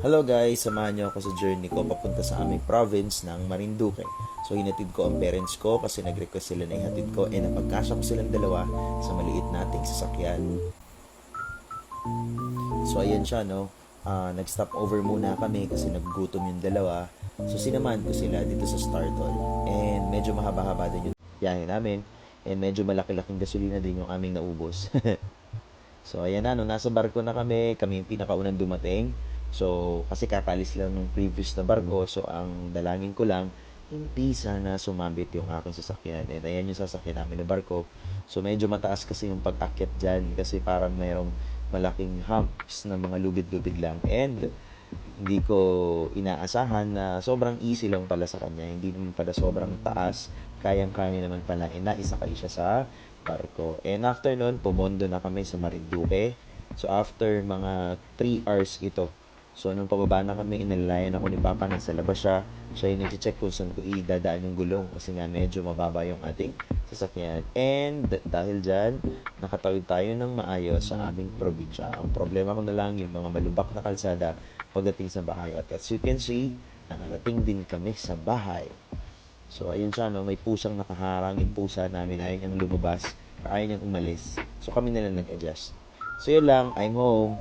Hello guys, samahan niyo ako sa journey ko papunta sa aming province ng Marinduque. So hinatid ko ang parents ko kasi nag-request sila na ihatid ko and napagkasya ko silang dalawa sa maliit nating sasakyan. So ayan siya no, nag-stop over muna kami kasi naggutom yung dalawa. So sinamahan ko sila dito sa Startol and medyo mahaba-haba din yung biyahe namin and medyo malaki-laking gasolina din yung aming naubos. So, ayan na, no, nasa barko na kami yung pinakaunang dumating. So, kasi kakalis lang ng previous na barko, so ang dalangin ko lang, hindi sana sumabit yung aking sasakyan. And ayan yung sasakyan namin na barko. So, medyo mataas kasi yung pag-akyat dyan, kasi parang mayroong malaking humps na mga lubid-lubid lang. And, hindi ko inaasahan na sobrang easy lang pala sa kanya. Hindi naman pala sobrang taas. Kayang-kaya naman pala. E naisakay siya sa barko. And after nun, pumondo na kami sa Marinduque. So after mga 3 hours ito. So nung pababa na kami, inalalayan ako ni Papa, nasa labas siya. Siya yung nag-check kung saan ko idadaan yung gulong. Kasi nga medyo mababa yung ating sasakyan. And dahil dyan, nakatawid tayo ng maayos sa aming probinsya. Ang problema ko na lang yung mga malubak na kalsada pagdating sa bahay. At as you can see, nakarating din kami sa bahay. So, ayun siya, no? May pusang nakaharang yung pusa namin. Ayaw niyang lumabas. Ayaw niyang umalis. So, kami na lang nag-adjust. So, yun lang. I'm home.